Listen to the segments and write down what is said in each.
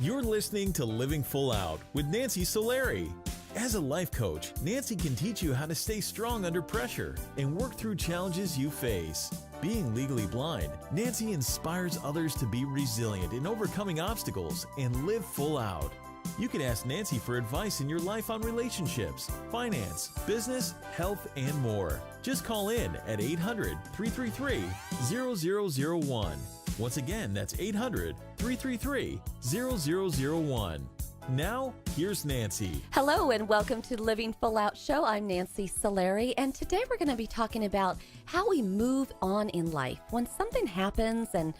You're listening to Living Full Out with Nancy Solari. As a life coach, Nancy can teach you how to stay strong under pressure and work through challenges you face. Being legally blind, Nancy inspires others to be resilient in overcoming obstacles and live full out. You can ask Nancy for advice in your life on relationships, finance, business, health, and more. Just call in at 800-333-0001. Once again, that's 800-333-0001. Now, here's Nancy. Hello and welcome to the Living Full Out Show. I'm Nancy Solari, and today we're going to be talking about how we move on in life. When something happens and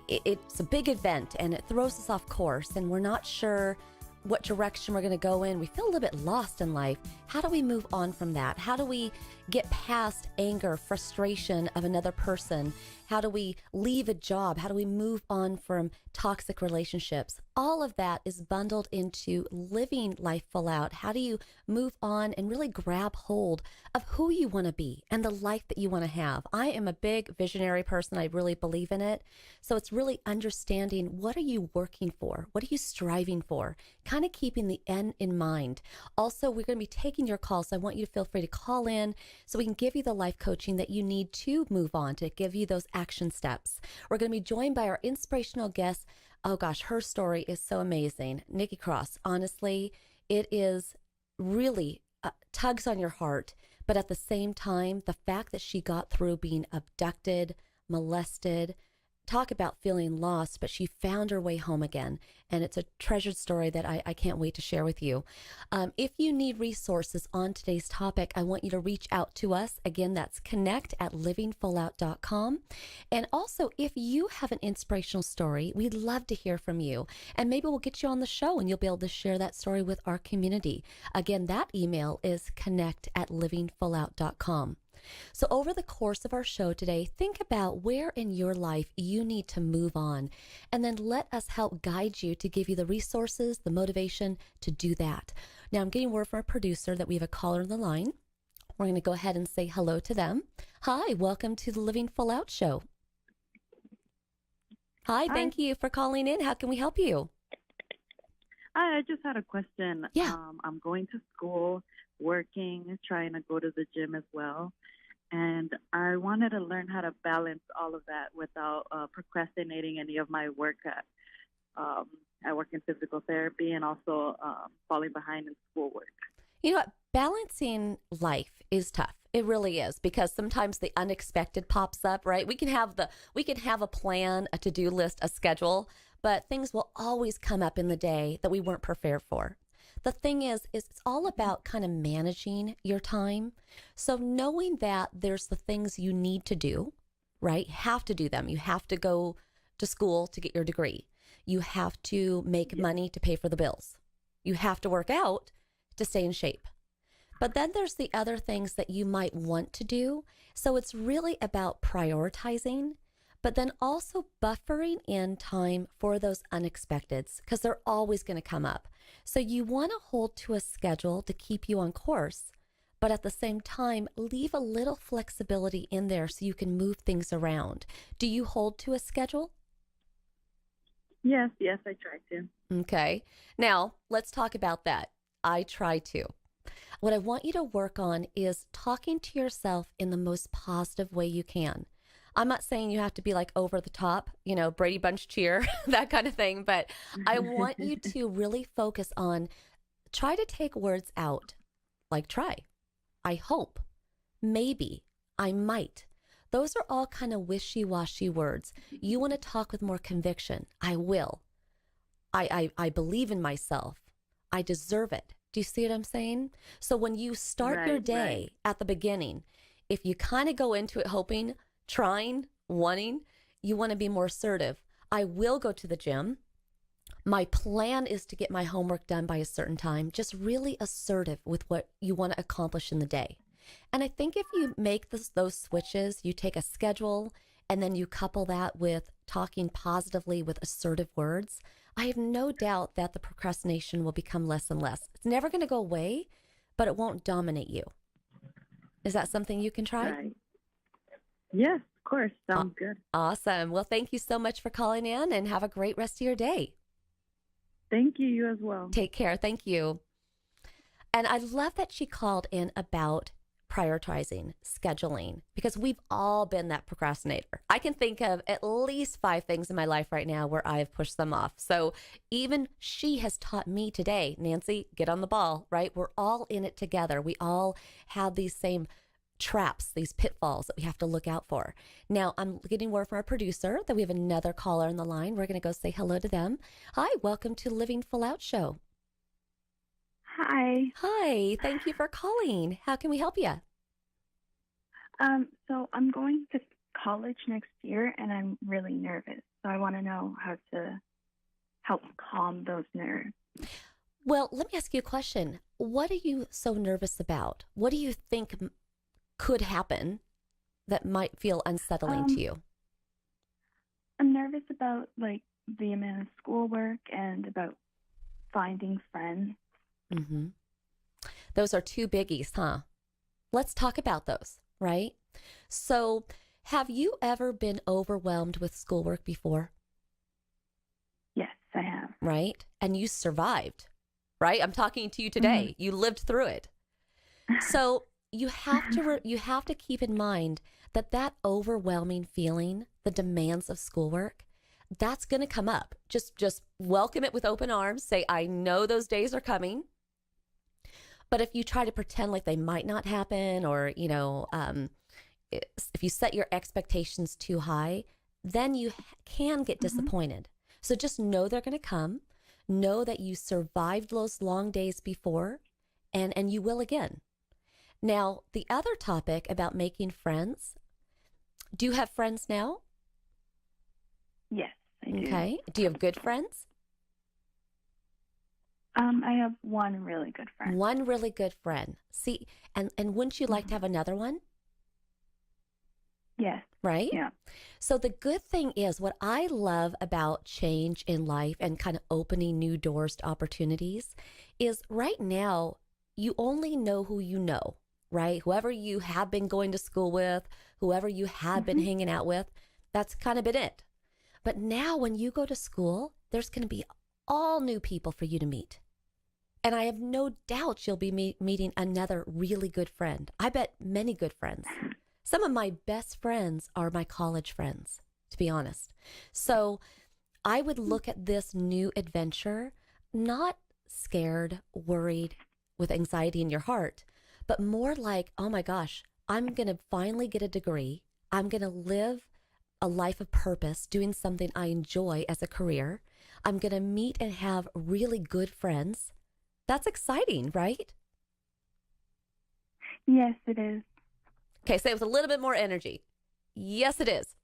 it's a big event and it throws us off course and we're not sure what direction we're going to go in, we feel a little bit lost in life. How do we move on from that? How do we get past anger, frustration of another person? How do we leave a job? How do we move on from toxic relationships? All of that is bundled into living life full out. How do you move on and really grab hold of who you want to be and the life that you want to have? I am a big visionary person. I really believe in it. So it's really understanding, what are you working for? What are you striving for? Kind of keeping the end in mind. Also, we're going to be taking your calls. So I want you to feel free to call in so we can give you the life coaching that you need to move on, to give you those action steps. We're going to be joined by our inspirational guest. Oh gosh, her story is so amazing. Niki Cross. Honestly, it is really tugs on your heart. But at the same time, the fact that she got through being abducted, molested, talk about feeling lost, but she found her way home again. And it's a treasured story that I can't wait to share with you. If you need resources on today's topic, I want you to reach out to us. Again, that's connect@livingfullout.com. And also, if you have an inspirational story, we'd love to hear from you. And maybe we'll get you on the show and you'll be able to share that story with our community. Again, that email is connect@livingfullout.com. So over the course of our show today, think about where in your life you need to move on, and then let us help guide you to give you the resources, the motivation to do that. Now, I'm getting word from our producer that we have a caller on the line. We're going to go ahead and say hello to them. Hi, welcome to the Living Full Out Show. Hi, thank you for calling in. How can we help you? Hi, I just had a question. Yeah. I'm going to school, working, trying to go to the gym as well. And I wanted to learn how to balance all of that without procrastinating any of my work. I work in physical therapy and also falling behind in schoolwork. You know what? Balancing life is tough. It really is, because sometimes the unexpected pops up, right? We can have a plan, a to-do list, a schedule, but things will always come up in the day that we weren't prepared for. The thing is it's all about kind of managing your time. So knowing that there's the things you need to do, right? You have to do them. You have to go to school to get your degree. You have to make money to pay for the bills. You have to work out to stay in shape. But then there's the other things that you might want to do. So it's really about prioritizing, but then also buffering in time for those unexpecteds, because they're always going to come up. So you want to hold to a schedule to keep you on course, but at the same time, leave a little flexibility in there so you can move things around. Do you hold to a schedule? Yes, I try to. Okay. Now, let's talk about that. I try to. What I want you to work on is talking to yourself in the most positive way you can. I'm not saying you have to be like over the top, Brady Bunch cheer, that kind of thing. But I want you to really focus on, try to take words out like try, I hope, maybe, I might. Those are all kind of wishy-washy words. You want to talk with more conviction. I will. I believe in myself. I deserve it. Do you see what I'm saying? So when you start your day at the beginning, if you kind of go into it hoping, trying, wanting, you want to be more assertive. I will go to the gym. My plan is to get my homework done by a certain time. Just really assertive with what you want to accomplish in the day. And I think if you make those switches, you take a schedule and then you couple that with talking positively with assertive words, I have no doubt that the procrastination will become less and less. It's never going to go away, but it won't dominate you. Is that something you can try? Right. Yes, of course. Sounds good. Awesome. Well, thank you so much for calling in, and have a great rest of your day. Thank you. You as well. Take care. Thank you. And I love that she called in about prioritizing, scheduling, because we've all been that procrastinator. I can think of at least 5 things in my life right now where I've pushed them off. So even she has taught me today, Nancy, get on the ball, right? We're all in it together. We all have these same traps, these pitfalls that we have to look out for. Now, I'm getting word from our producer that we have another caller on the line. We're going to go say hello to them. Hi, welcome to Living Full Out Show. Hi. Hi, thank you for calling. How can we help you? So I'm going to college next year, and I'm really nervous. So I want to know how to help calm those nerves. Well, let me ask you a question. What are you so nervous about? What do you think could happen that might feel unsettling to you? I'm nervous about the amount of schoolwork and about finding friends. Mm-hmm. Those are 2 biggies, huh? Let's talk about those, right? So, have you ever been overwhelmed with schoolwork before? Yes, I have. Right? And you survived, right? I'm talking to you today. Mm-hmm. You lived through it. So, you have to keep in mind that overwhelming feeling, the demands of schoolwork, that's going to come up. Just welcome it with open arms. Say, I know those days are coming. But if you try to pretend like they might not happen, or, if you set your expectations too high, then you can get disappointed. So just know they're going to come. Know that you survived those long days before, and you will again. Now, the other topic about making friends, do you have friends now? Yes, I do. Okay. Do you have good friends? I have one really good friend. One really good friend. See, and wouldn't you like to have another one? Yes. Right? Yeah. So the good thing is, what I love about change in life and kind of opening new doors to opportunities is right now, you only know who you know, right? Whoever you have been going to school with, whoever you have been hanging out with, that's kind of been it. But now when you go to school, there's going to be all new people for you to meet. And I have no doubt you'll be meeting another really good friend. I bet many good friends. Some of my best friends are my college friends, to be honest. So I would look at this new adventure, not scared, worried, with anxiety in your heart, but more like, oh my gosh, I'm going to finally get a degree. I'm going to live a life of purpose, doing something I enjoy as a career. I'm going to meet and have really good friends. That's exciting, right? Yes, it is. Okay, say it with a little bit more energy. Yes, it is.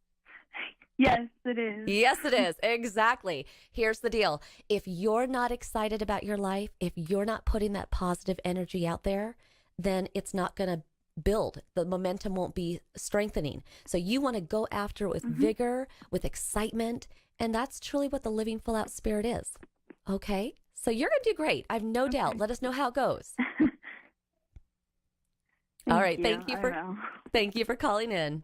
Yes, it is. Yes, it is. Exactly. Here's the deal. If you're not excited about your life, if you're not putting that positive energy out there, then it's not going to build. The momentum won't be strengthening. So you want to go after it with vigor, with excitement, and that's truly what the living full out spirit is. Okay? So you're going to do great. I have no doubt. Let us know how it goes. All right. Thank you for calling in.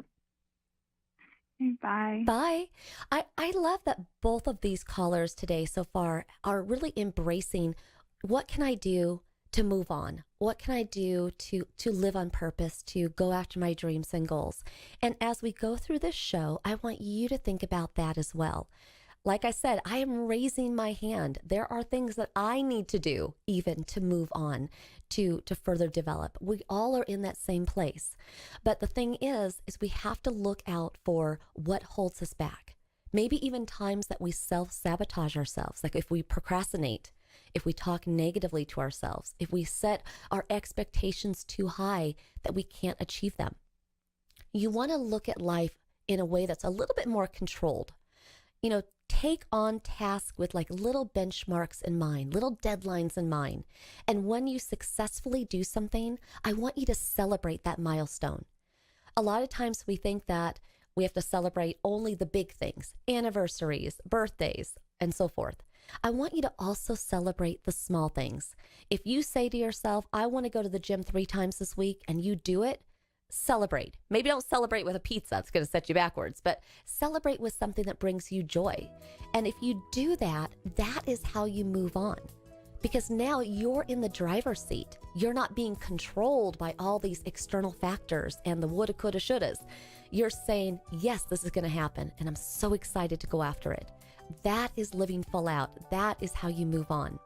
Bye. Bye. I love that both of these callers today so far are really embracing, what can I do to move on? What can I do to live on purpose, to go after my dreams and goals? And as we go through this show, I want you to think about that as well. Like I said, I am raising my hand. There are things that I need to do even to move on, to further develop. We all are in that same place. But the thing is we have to look out for what holds us back. Maybe even times that we self-sabotage ourselves, like if we procrastinate, if we talk negatively to ourselves, if we set our expectations too high that we can't achieve them. You want to look at life in a way that's a little bit more controlled. Take on tasks with like little benchmarks in mind, little deadlines in mind. And when you successfully do something, I want you to celebrate that milestone. A lot of times we think that we have to celebrate only the big things, anniversaries, birthdays, and so forth. I want you to also celebrate the small things. If you say to yourself, I want to go to the gym 3 times this week, and you do it, celebrate. Maybe don't celebrate with a pizza. It's going to set you backwards, but celebrate with something that brings you joy. And if you do that, that is how you move on. Because now you're in the driver's seat. You're not being controlled by all these external factors and the woulda, coulda, shouldas. You're saying, yes, this is going to happen, and I'm so excited to go after it. That is living full out. That is how you move on.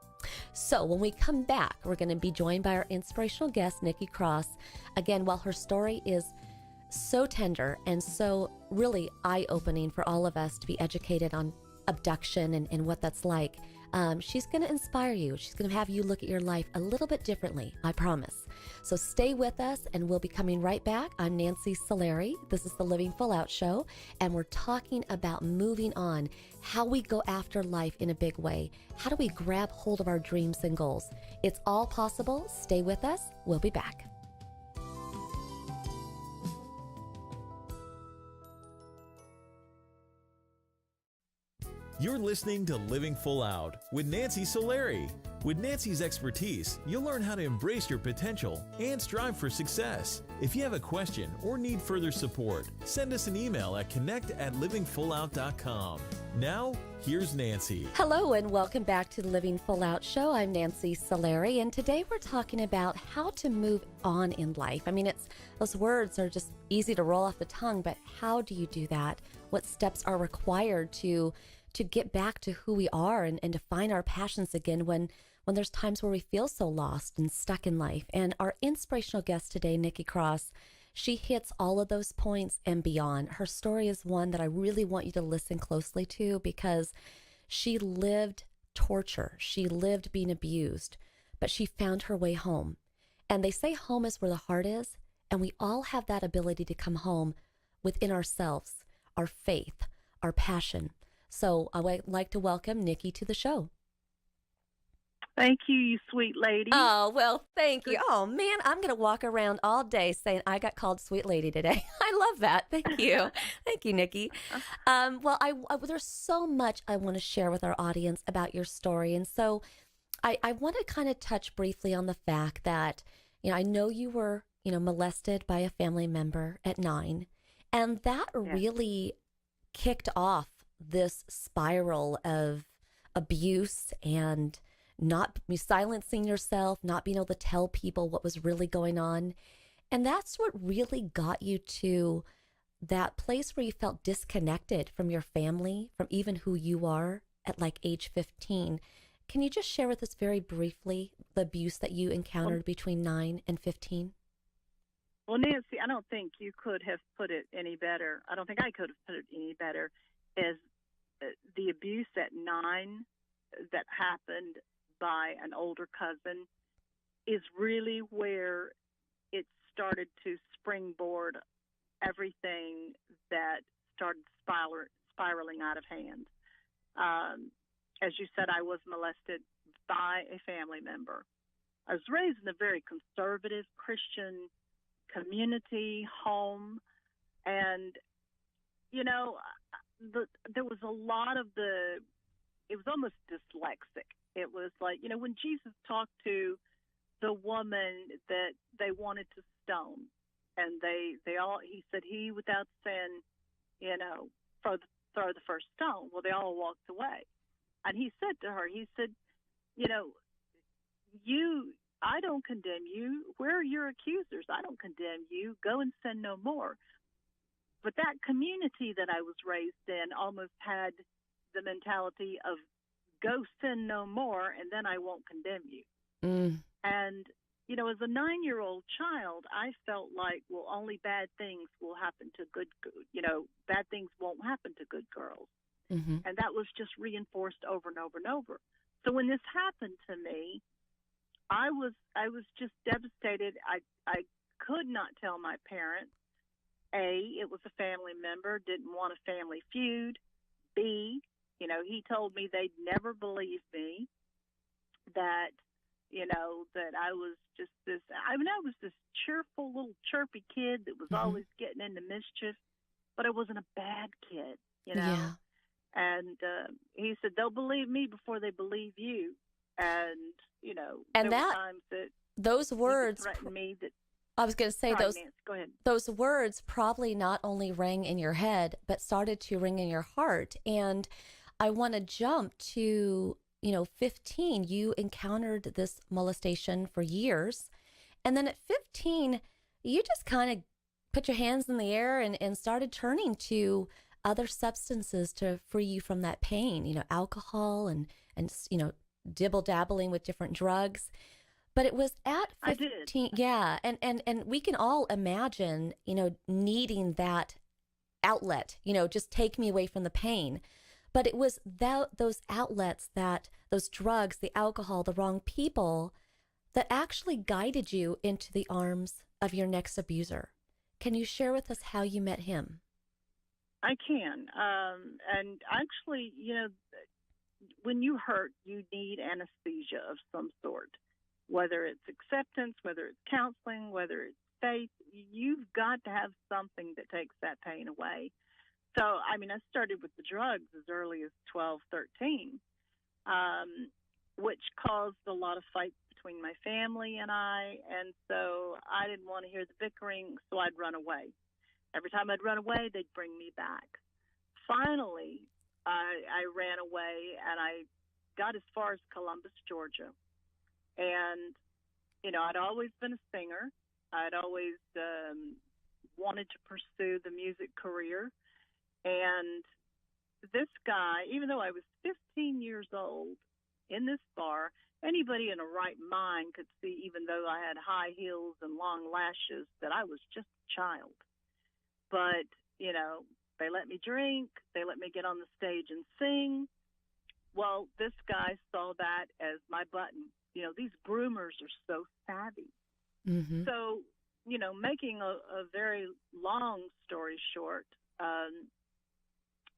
So when we come back, we're going to be joined by our inspirational guest, Niki Cross. Again, while her story is so tender and so really eye-opening for all of us to be educated on abduction and what that's like, she's going to inspire you. She's going to have you look at your life a little bit differently, I promise. So stay with us, and we'll be coming right back. I'm Nancy Solari. This is the Living Full Out Show, and we're talking about moving on, how we go after life in a big way. How do we grab hold of our dreams and goals? It's all possible. Stay with us. We'll be back. You're listening to Living Full Out with Nancy Solari. With Nancy's expertise, you'll learn how to embrace your potential and strive for success. If you have a question or need further support, send us an email at connect@livingfullout.com. Now, here's Nancy. Hello and welcome back to the Living Full Out Show. I'm Nancy Solari, and today we're talking about how to move on in life. I mean, those words are just easy to roll off the tongue, but how do you do that? What steps are required to get back to who we are and to find our passions again when there's times where we feel so lost and stuck in life? And our inspirational guest today, Niki Cross, she hits all of those points and beyond. Her story is one that I really want you to listen closely to, because she lived torture. She lived being abused, but she found her way home. And they say home is where the heart is, and we all have that ability to come home within ourselves, our faith, our passion. So I would like to welcome Niki to the show. Thank you, you sweet lady. Oh, well, thank you. Oh, man, I'm going to walk around all day saying I got called sweet lady today. I love that. Thank you. Thank you, Niki. Well, there's so much I want to share with our audience about your story. And so I want to kind of touch briefly on the fact that, I know you were, molested by a family member at 9. And that really kicked off this spiral of abuse and not silencing yourself, not being able to tell people what was really going on. And that's what really got you to that place where you felt disconnected from your family, from even who you are at like age 15. Can you just share with us very briefly the abuse that you encountered between 9 and 15? Well, Nancy, I don't think you could have put it any better. I don't think I could have put it any better, as the abuse at 9 that happened by an older cousin is really where it started to springboard everything that started spiraling out of hand. As you said, I was molested by a family member. I was raised in a very conservative Christian community, home, and, there was a lot of it was almost dyslexic. It was like, when Jesus talked to the woman that they wanted to stone, and he said, he without sin, throw the first stone. Well, they all walked away. And he said to her, I don't condemn you. Where are your accusers? I don't condemn you. Go and sin no more. But that community that I was raised in almost had the mentality of go sin no more, and then I won't condemn you. And, as a 9-year-old child, I felt like, well, only bad things will happen to bad things won't happen to good girls. Mm-hmm. And that was just reinforced over and over and over. So when this happened to me, I was just devastated. I could not tell my parents. A, it was a family member, didn't want a family feud. B, he told me they'd never believe me, that, that I was just I was this cheerful little chirpy kid that was always getting into mischief, but I wasn't a bad kid, Yeah. And he said, they'll believe me before they believe you. And, and there were times that those words threatened me that. I was going to say Sorry, those Nancy, go ahead. those words probably not only rang in your head, but started to ring in your heart. And I want to jump to, 15, you encountered this molestation for years. And then at 15, you just kind of put your hands in the air and started turning to other substances to free you from that pain, alcohol and dibble dabbling with different drugs. But it was at 15. Yeah. And we can all imagine, needing that outlet, just take me away from the pain. But it was those outlets, those drugs, the alcohol, the wrong people that actually guided you into the arms of your next abuser. Can you share with us how you met him? I can. And actually, when you hurt, you need anesthesia of some sort, whether it's acceptance, whether it's counseling, whether it's faith. You've got to have something that takes that pain away. So, I started with the drugs as early as 12, 13, which caused a lot of fights between my family and I. And so I didn't want to hear the bickering, so I'd run away. Every time I'd run away, they'd bring me back. Finally, I ran away, and I got as far as Columbus, Georgia. And, I'd always been a singer. I'd always wanted to pursue the music career. And this guy, even though I was 15 years old in this bar, anybody in a right mind could see, even though I had high heels and long lashes, that I was just a child. But, they let me drink. They let me get on the stage and sing. Well, this guy saw that as my button. These groomers are so savvy. Mm-hmm. So, making a very long story short,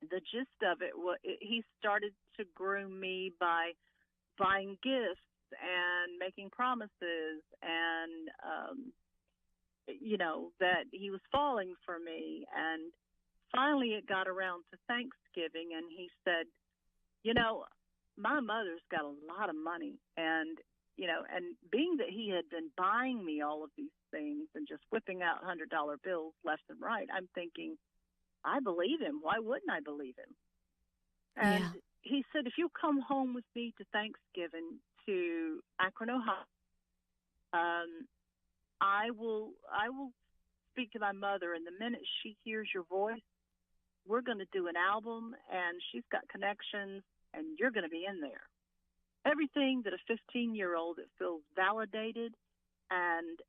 the gist of it was he started to groom me by buying gifts and making promises and, that he was falling for me. And finally it got around to Thanksgiving, and he said, my mother's got a lot of money. And, and being that he had been buying me all of these things and just whipping out $100 bills left and right, I'm thinking, I believe him. Why wouldn't I believe him? And he said, if you'll come home with me to Thanksgiving to Akron, Ohio, I will speak to my mother, and the minute she hears your voice, we're going to do an album, and she's got connections, and you're going to be in there. Everything that a 15-year-old that feels validated and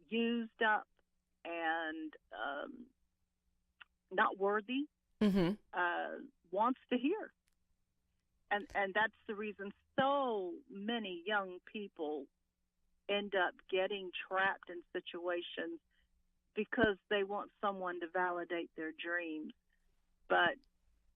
used up and not worthy wants to hear. And that's the reason so many young people end up getting trapped in situations, because they want someone to validate their dreams. But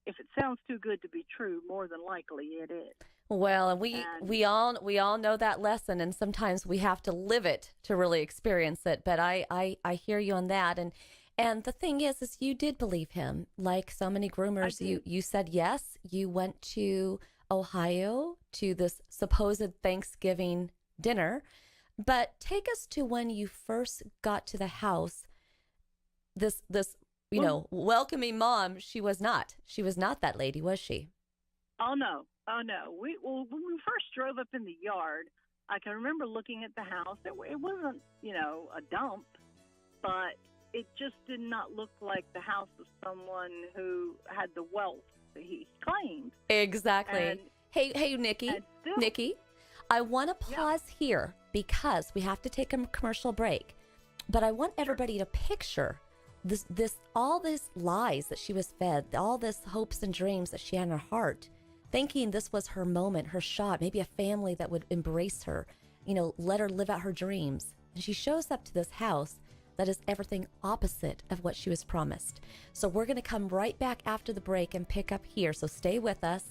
if it sounds too good to be true, more than likely it is. Well, and we all know that lesson, and sometimes we have to live it to really experience it. But I hear you on that. And the thing is you did believe him. Like so many groomers, you said yes. You went to Ohio to this supposed Thanksgiving dinner. But take us to when you first got to the house. This welcoming mom, she was not that lady, was she? Oh no. When we first drove up in the yard, I can remember looking at the house. It wasn't, a dump, but it just did not look like the house of someone who had the wealth that he claimed. Exactly. And, hey, Niki, I want to pause here because we have to take a commercial break. But I want everybody to picture all these lies that she was fed, all this hopes and dreams that she had in her heart, thinking this was her moment, her shot, maybe a family that would embrace her, let her live out her dreams. And she shows up to this house that is everything opposite of what she was promised. So we're going to come right back after the break and pick up here. So stay with us.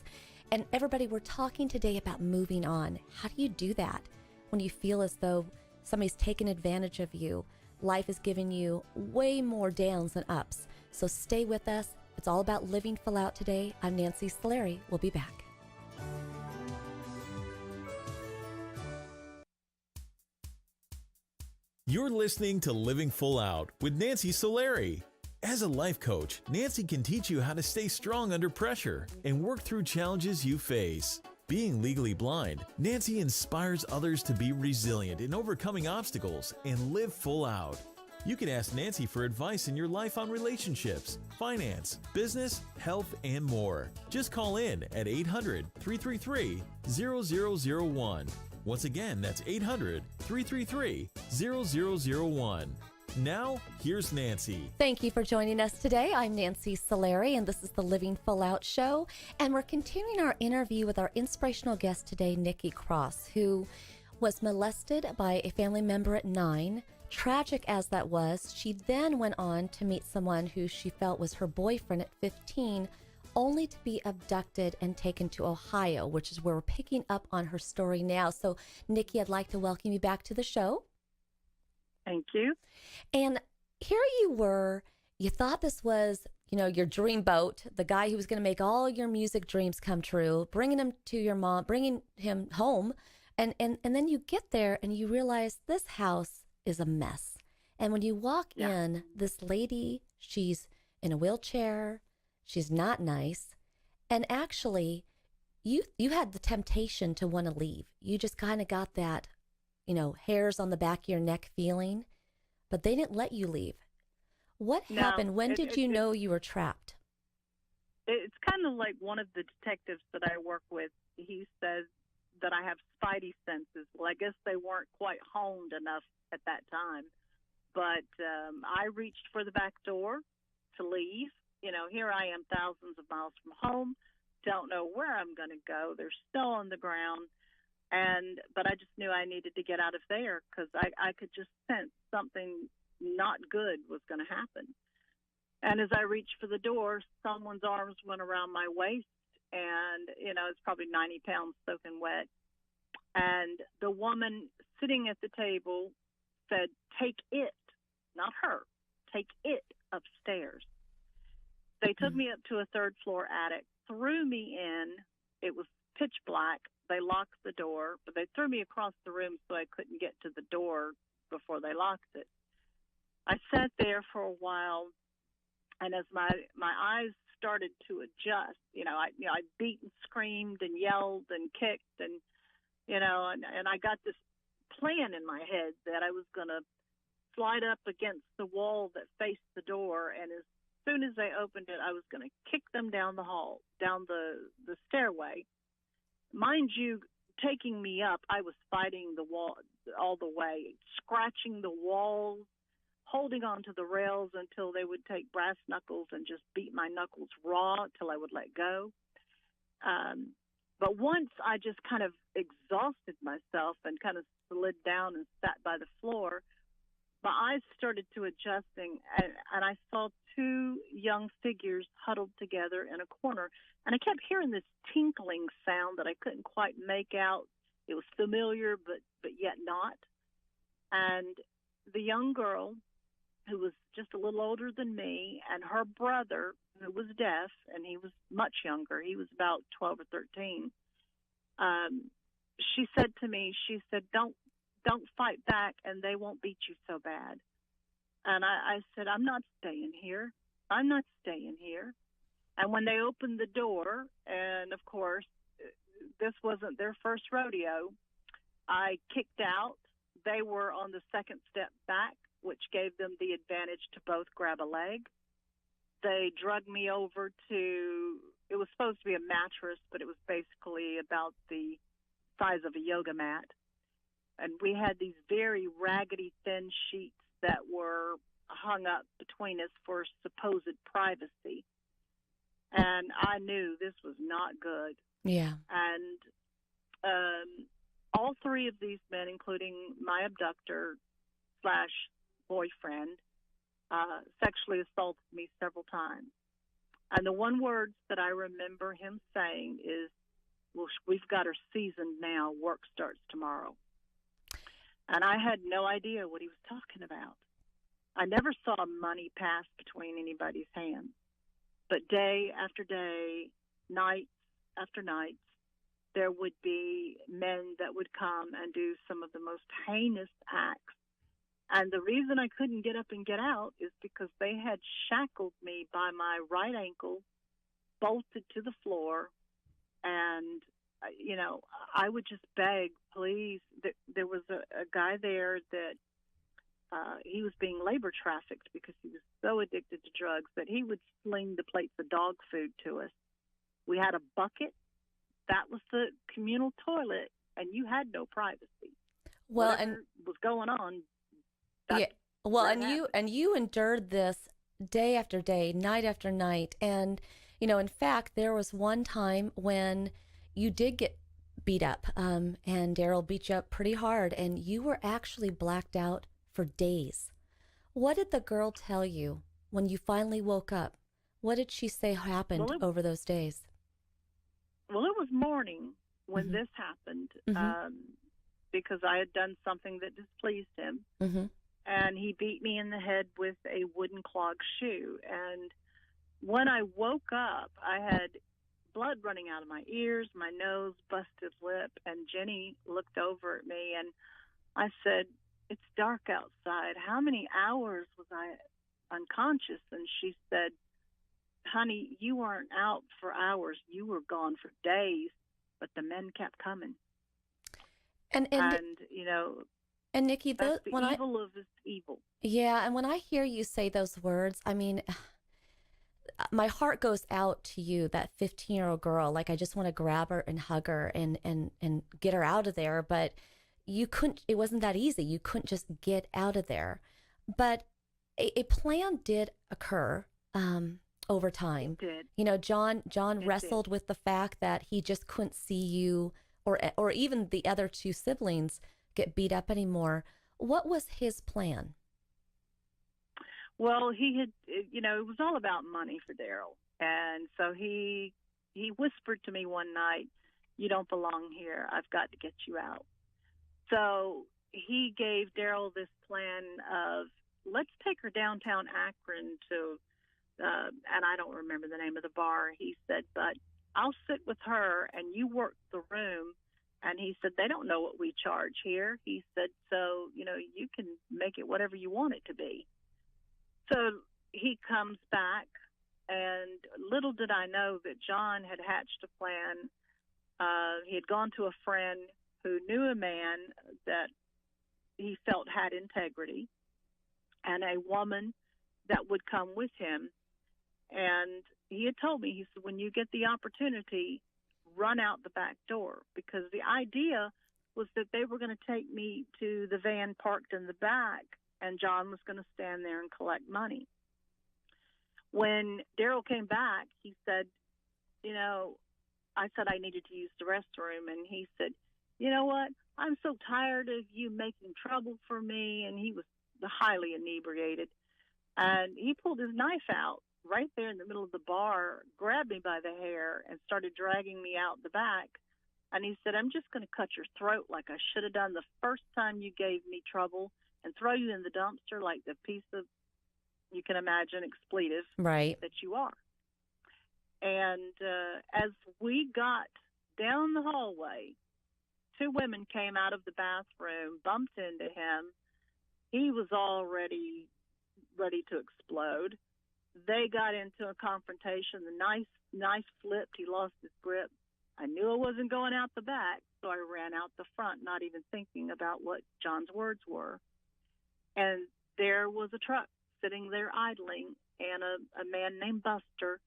And everybody, we're talking today about moving on. How do you do that when you feel as though somebody's taken advantage of you? Life is giving you way more downs than ups. So stay with us. It's all about living full out today. I'm Nancy Solari. We'll be back. You're listening to Living Full Out with Nancy Solari. As a life coach, Nancy can teach you how to stay strong under pressure and work through challenges you face. Being legally blind, Nancy inspires others to be resilient in overcoming obstacles and live full out. You can ask Nancy for advice in your life on relationships, finance, business, health, and more. Just call in at 800-333-0001. Once again, that's 800-333-0001. Now, here's Nancy. Thank you for joining us today. I'm Nancy Solari, and this is the Living Full Out Show. And we're continuing our interview with our inspirational guest today, Niki Cross, who was molested by a family member at 9. Tragic as that was, she then went on to meet someone who she felt was her boyfriend at 15, only to be abducted and taken to Ohio, which is where we're picking up on her story now. So, Niki, I'd like to welcome you back to the show. Thank you. And here you were, you thought this was, your dream boat, the guy who was going to make all your music dreams come true, bringing him to your mom, bringing him home. And then you get there and you realize this house is a mess. And when you walk in, this lady, she's in a wheelchair, she's not nice. And actually, you had the temptation to want to leave. You just kind of got that, hairs on the back of your neck feeling, but they didn't let you leave. What happened? When did you know you were trapped? It's kind of like one of the detectives that I work with. He says that I have spidey senses. Well, I guess they weren't quite honed enough at that time. But I reached for the back door to leave. Here I am thousands of miles from home, don't know where I'm going to go. They're still on the ground. But I just knew I needed to get out of there because I could just sense something not good was going to happen. And as I reached for the door, someone's arms went around my waist, and, it's probably 90 pounds soaking wet. And the woman sitting at the table said, "Take it," not her, "take it upstairs." They took me up to a third-floor attic, threw me in. It was pitch black. They locked the door, but they threw me across the room so I couldn't get to the door before they locked it. I sat there for a while, and as my eyes started to adjust, I beat and screamed and yelled and kicked, and I got this plan in my head that I was going to slide up against the wall that faced the door, and as soon as they opened it, I was going to kick them down the hall, down the stairway. Mind you, taking me up, I was fighting the wall all the way, scratching the walls, holding on to the rails until they would take brass knuckles and just beat my knuckles raw till I would let go. But once I just kind of exhausted myself and kind of slid down and sat by the floor, my eyes started to adjusting, and I saw two young figures huddled together in a corner. And I kept hearing this tinkling sound that I couldn't quite make out. It was familiar, but yet not. And the young girl, who was just a little older than me, and her brother, who was deaf, and he was much younger. He was about 12 or 13. She said to me, don't fight back, and they won't beat you so bad. And I said, I'm not staying here. I'm not staying here. And when they opened the door, and of course, this wasn't their first rodeo, I kicked out. They were on the second step back, which gave them the advantage to both grab a leg. They drugged me over to, it was supposed to be a mattress, but it was basically about the size of a yoga mat. And we had these very raggedy, thin sheets that were hung up between us for supposed privacy. And I knew this was not good. Yeah. And all three of these men, including my abductor / boyfriend, sexually assaulted me several times. And the one words that I remember him saying is, "Well, we've got her seasoned now. Work starts tomorrow." And I had no idea what he was talking about. I never saw money pass between anybody's hands. But day after day, night after night, there would be men that would come and do some of the most heinous acts. And the reason I couldn't get up and get out is because they had shackled me by my right ankle, bolted to the floor, and, I would just beg, please. There was a guy there that he was being labor trafficked because he was so addicted to drugs that he would sling the plates of dog food to us. We had a bucket. That was the communal toilet, and you had no privacy. Well, Whatever was going on. yeah. Well, and you endured this day after day, night after night, and in fact, there was one time when you did get beat up, and Daryl beat you up pretty hard, and you were actually blacked out for days. What did the girl tell you when you finally woke up? What did she say happened over those days? Well, it was morning when Mm-hmm. this happened, Mm-hmm. because I had done something that displeased him. Mm-hmm. And he beat me in the head with a wooden clog shoe. And when I woke up, I had blood running out of my ears, my nose, busted lip, and Jenny looked over at me, and I said, "It's dark outside. How many hours was I unconscious?" And she said, "Honey, you weren't out for hours. You were gone for days, but the men kept coming." And And Nikki, that's the evil of this evil. Yeah, and when I hear you say those words, I mean, my heart goes out to you, that 15-year-old girl. Like, I just want to grab her and hug her and get her out of there. But you couldn't, it wasn't that easy. You couldn't just get out of there. But a plan did occur over time. It did. John wrestled with the fact that he just couldn't see you or even the other two siblings get beat up anymore. What was his plan? Well, he had, it was all about money for Daryl. And so he whispered to me one night, "You don't belong here. I've got to get you out." So he gave Daryl this plan of, let's take her downtown Akron to, and I don't remember the name of the bar. He said, "But I'll sit with her and you work the room." And he said, "They don't know what we charge here." He said, "So, you can make it whatever you want it to be." So he comes back, and little did I know that John had hatched a plan. He had gone to a friend who knew a man that he felt had integrity, and a woman that would come with him. And he had told me, he said, "When you get the opportunity, run out the back door," because the idea was that they were going to take me to the van parked in the back, and John was going to stand there and collect money. When Daryl came back, he said, I said I needed to use the restroom, and he said, "You know what? I'm so tired of you making trouble for me." And he was highly inebriated, and he pulled his knife out right there in the middle of the bar, grabbed me by the hair, and started dragging me out the back. And he said, "I'm just going to cut your throat like I should have done the first time you gave me trouble, and throw you in the dumpster like the piece of, you can imagine, expletive Right. that you are." And as we got down the hallway, two women came out of the bathroom, bumped into him. He was already ready to explode. They got into a confrontation. The knife flipped. He lost his grip. I knew I wasn't going out the back, so I ran out the front, not even thinking about what John's words were. And there was a truck sitting there idling, and a man named Buster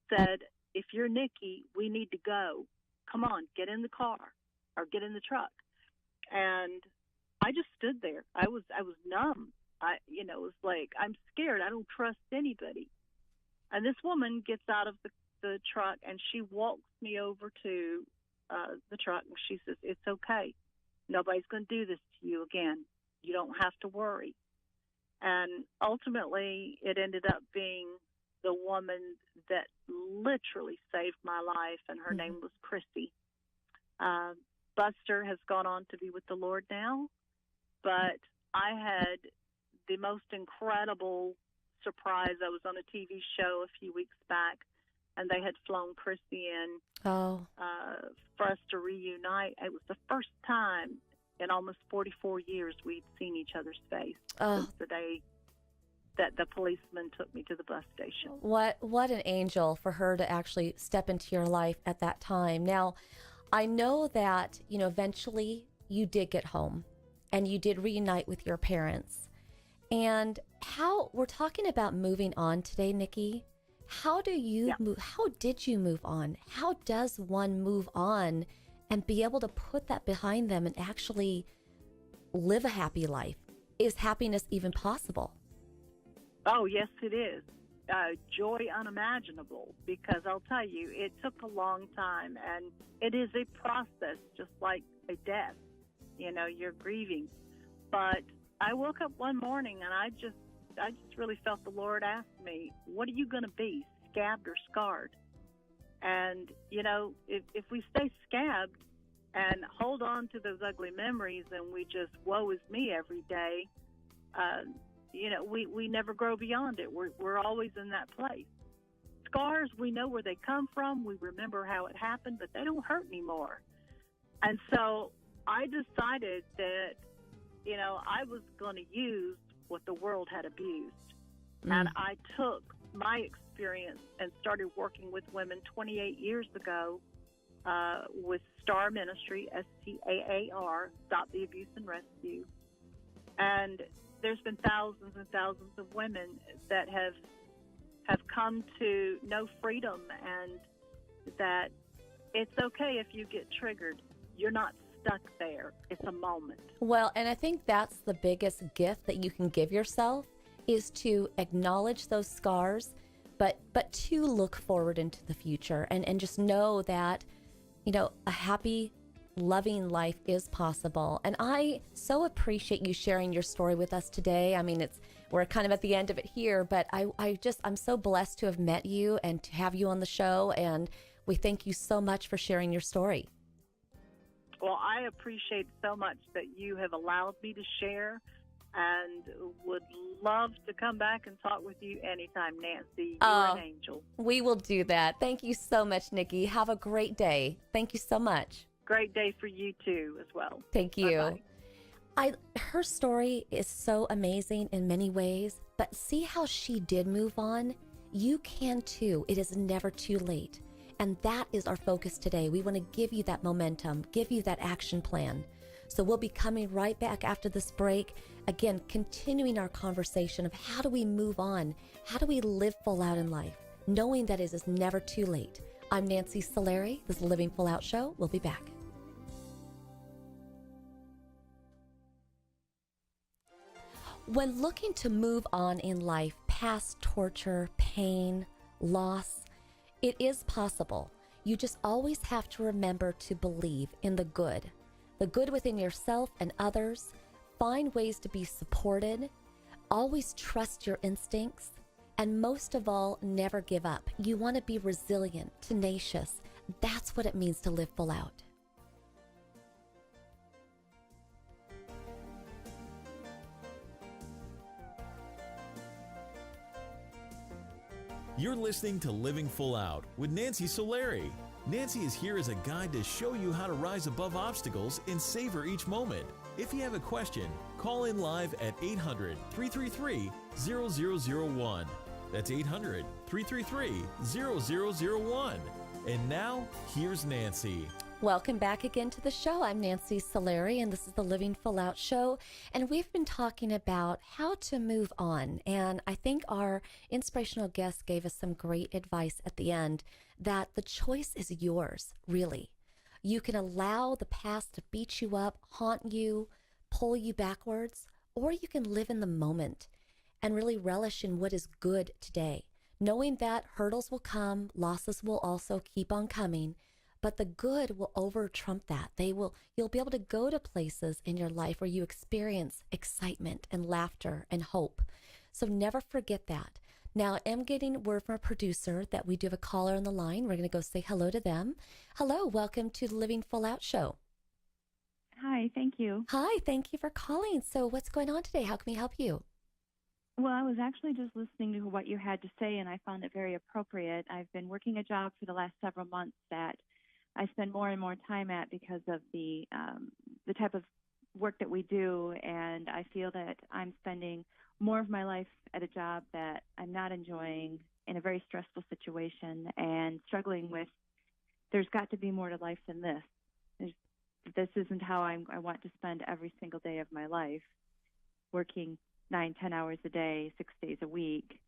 said, "If you're Nikki, we need to go. Come on, get in the car or get in the truck." And I just stood there. I was numb. It was like, I'm scared. I don't trust anybody. And this woman gets out of the truck, and she walks me over to the truck, and she says, "It's okay. Nobody's going to do this to you again. You don't have to worry." And ultimately, it ended up being the woman that literally saved my life, and her name was Chrissy. Buster has gone on to be with the Lord now, but I had the most incredible surprise. I was on a TV show a few weeks back, and they had flown Chrissy in Oh. for us to reunite. It was the first time in almost 44 years we'd seen each other's face Oh, since the day that the policeman took me to the bus station. what an angel for her to actually step into your life at that time. Now, I know that, eventually you did get home and you did reunite with your parents. And how we're talking about moving on today, Niki. How do you move? How did you move on? How does one move on and be able to put that behind them and actually live a happy life? Is happiness even possible? Oh, yes, it is. Joy unimaginable, because I'll tell you, it took a long time, and it is a process, just like a death. You're grieving. But I woke up one morning, and I just really felt the Lord ask me, what are you going to be, scabbed or scarred? And, if we stay scabbed and hold on to those ugly memories and we just woe is me every day, we never grow beyond it. We're always in that place. Scars, we know where they come from. We remember how it happened, but they don't hurt anymore. And so I decided that, I was going to use what the world had abused. And I took my experience and started working with women 28 years ago with STAAR Ministry, STAAR, Stop the Abuse and Rescue. And there's been thousands and thousands of women that have come to know freedom, and that it's okay if you get triggered. You're not stuck there. It's a moment. Well, and I think that's the biggest gift that you can give yourself, is to acknowledge those scars, but to look forward into the future and just know that, a happy, loving life is possible. And I so appreciate you sharing your story with us today. I mean, we're kind of at the end of it here, but I'm so blessed to have met you and to have you on the show. And we thank you so much for sharing your story. Well, I appreciate so much that you have allowed me to share, and would love to come back and talk with you anytime, Nancy. You're an angel. We will do that. Thank you so much, Niki. Have a great day. Thank you so much. Great day for you too as well. Thank you. Bye-bye. Her story is so amazing in many ways, but see how she did move on? You can too. It is never too late. And that is our focus today. We want to give you that momentum, give you that action plan. So we'll be coming right back after this break. Again, continuing our conversation of how do we move on? How do we live full out in life? Knowing that it is never too late. I'm Nancy Solari. This is Living Full Out Show. We'll be back. When looking to move on in life past torture, pain, loss, it is possible. You just always have to remember to believe in the good within yourself and others. Find ways to be supported. Always trust your instincts. And most of all, never give up. You want to be resilient, tenacious. That's what it means to live full out. You're listening to Living Full Out with Nancy Solari. Nancy is here as a guide to show you how to rise above obstacles and savor each moment. If you have a question, call in live at 800-333-0001. That's 800-333-0001. And now, here's Nancy. Welcome back again to the show. I'm Nancy Solari, and this is the Living Full Out Show. And we've been talking about how to move on. And I think our inspirational guest gave us some great advice at the end, that the choice is yours, really. You can allow the past to beat you up, haunt you, pull you backwards, or you can live in the moment and really relish in what is good today, knowing that hurdles will come, losses will also keep on coming, but the good will over-trump that. You'll be able to go to places in your life where you experience excitement and laughter and hope. So never forget that. Now, I am getting word from a producer that we do have a caller on the line. We're going to go say hello to them. Hello, welcome to the Living Full Out Show. Hi, thank you. Hi, thank you for calling. So what's going on today? How can we help you? Well, I was actually just listening to what you had to say, and I found it very appropriate. I've been working a job for the last several months that I spend more and more time at because of the type of work that we do, and I feel that I'm spending more of my life at a job that I'm not enjoying in a very stressful situation and struggling with, there's got to be more to life than this. This isn't how I want to spend every single day of my life, working 9-10 hours a day, 6 days a week,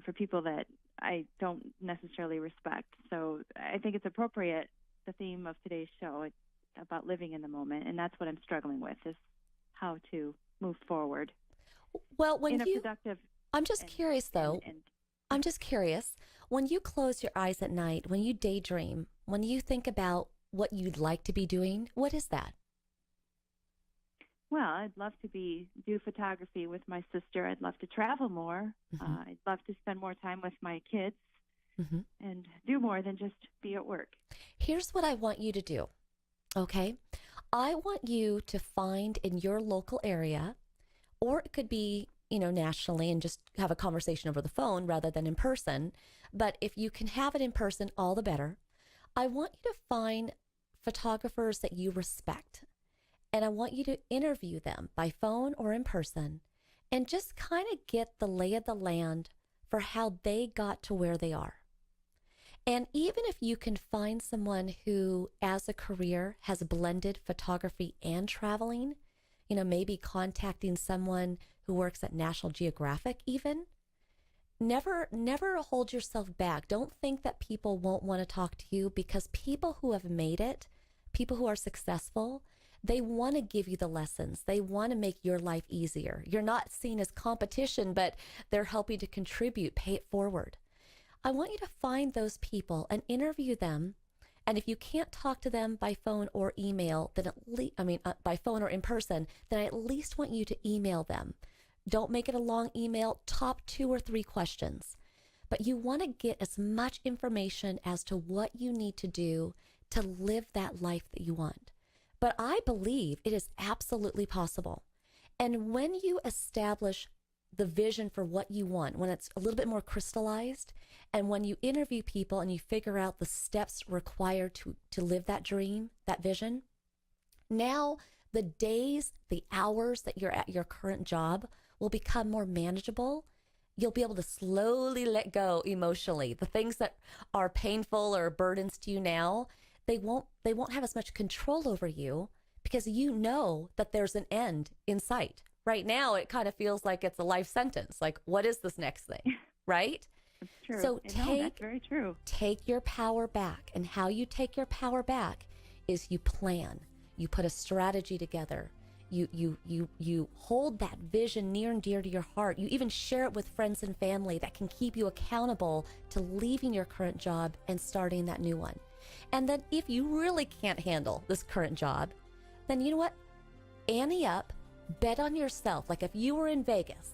for people that I don't necessarily respect. So I think it's appropriate, the theme of today's show, it's about living in the moment, and that's what I'm struggling with, is how to move forward. Well, I'm just curious though. I'm just curious. When you close your eyes at night, when you daydream, when you think about what you'd like to be doing, what is that? Well, I'd love to do photography with my sister. I'd love to travel more. Mm-hmm. I'd love to spend more time with my kids, mm-hmm. and do more than just be at work. Here's what I want you to do, okay? I want you to find in your local area, or it could be, nationally, and just have a conversation over the phone rather than in person. But if you can have it in person, all the better. I want you to find photographers that you respect. And I want you to interview them by phone or in person and just kind of get the lay of the land for how they got to where they are. And even if you can find someone who, as a career, has blended photography and traveling, maybe contacting someone who works at National Geographic even, never hold yourself back. Don't think that people won't want to talk to you, because people who have made it, people who are successful, they want to give you the lessons. They want to make your life easier. You're not seen as competition, but they're helping to contribute, pay it forward. I want you to find those people and interview them. And if you can't talk to them by phone or email, then by phone or in person, then I at least want you to email them. Don't make it a long email, top 2 or 3 questions. But you want to get as much information as to what you need to do to live that life that you want. But I believe it is absolutely possible. And when you establish the vision for what you want, when it's a little bit more crystallized, and when you interview people and you figure out the steps required to live that dream, that vision, now the days, the hours that you're at your current job will become more manageable. You'll be able to slowly let go emotionally. The things that are painful or burdens to you now, they won't have as much control over you, because you know that there's an end in sight. Right now, it kind of feels like it's a life sentence. Like, what is this next thing, right? That's true. So that's very true. Take your power back. And how you take your power back is you plan. You put a strategy together. You hold that vision near and dear to your heart. You even share it with friends and family that can keep you accountable to leaving your current job and starting that new one. And then if you really can't handle this current job, then you know what? Ante up, bet on yourself. Like if you were in Vegas,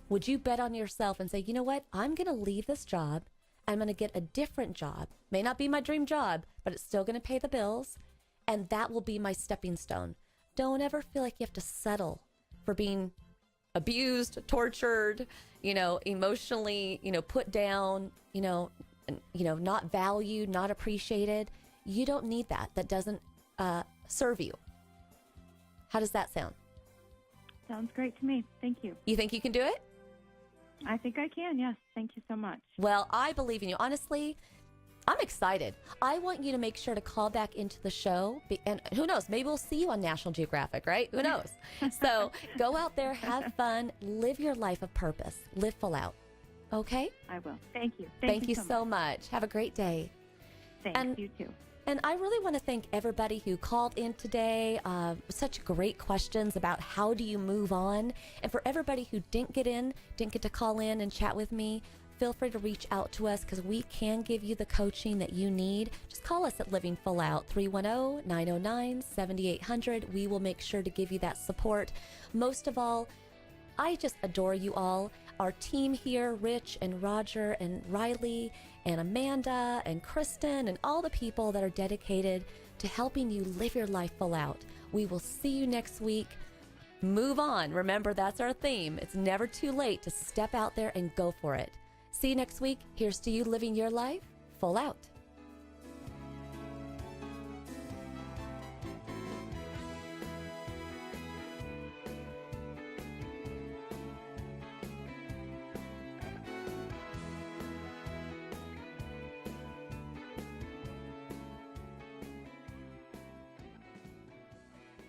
would you bet on yourself and say, you know what? I'm going to leave this job. I'm going to get a different job. May not be my dream job, but it's still going to pay the bills. And that will be my stepping stone. Don't ever feel like you have to settle for being abused, tortured, emotionally, put down, not valued, not appreciated. You don't need that. That doesn't serve you. How does that sound? Sounds great to me. Thank you. You think you can do it? I think I can, yes. Thank you so much. Well, I believe in you. Honestly, I'm excited. I want you to make sure to call back into the show. And who knows, maybe we'll see you on National Geographic, right? Who knows? So go out there, have fun, live your life of purpose, live full out. Okay? I will. Thank you. Thank you so much. Have a great day. Thanks, you too. And I really want to thank everybody who called in today. Such great questions about how do you move on. And for everybody who didn't get to call in and chat with me, feel free to reach out to us, because we can give you the coaching that you need. Just call us at Living Full Out, 310-909-7800. We will make sure to give you that support. Most of all, I just adore you all. Our team here, Rich and Roger and Riley and Amanda and Kristen and all the people that are dedicated to helping you live your life full out. We will see you next week. Move on. Remember, that's our theme. It's never too late to step out there and go for it. See you next week. Here's to you living your life full out.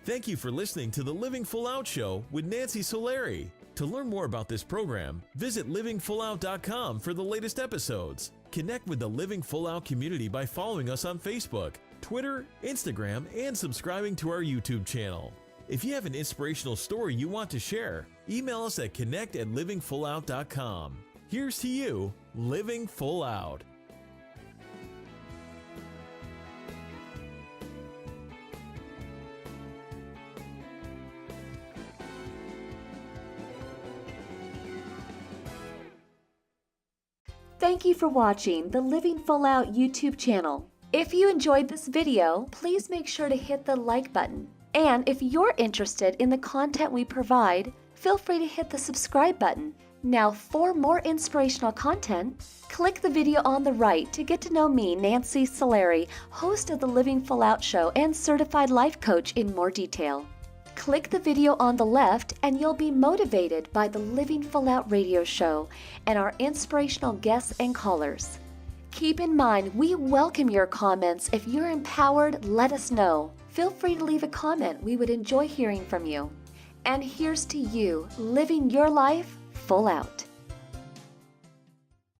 Thank you for listening to the Living Full Out Show with Nancy Solari. To learn more about this program, visit livingfullout.com for the latest episodes. Connect with the Living Full Out community by following us on Facebook, Twitter, Instagram, and subscribing to our YouTube channel. If you have an inspirational story you want to share, email us at connect@livingfullout.com. Here's to you, living full out. Thank you for watching the Living Full Out YouTube channel. If you enjoyed this video, please make sure to hit the like button. And if you're interested in the content we provide, feel free to hit the subscribe button. Now, for more inspirational content, click the video on the right to get to know me, Nancy Solari, host of the Living Full Out Show and certified life coach, in more detail. Click the video on the left and you'll be motivated by the Living Full Out radio show and our inspirational guests and callers. Keep in mind, we welcome your comments. If you're empowered, let us know. Feel free to leave a comment. We would enjoy hearing from you. And here's to you, living your life full out.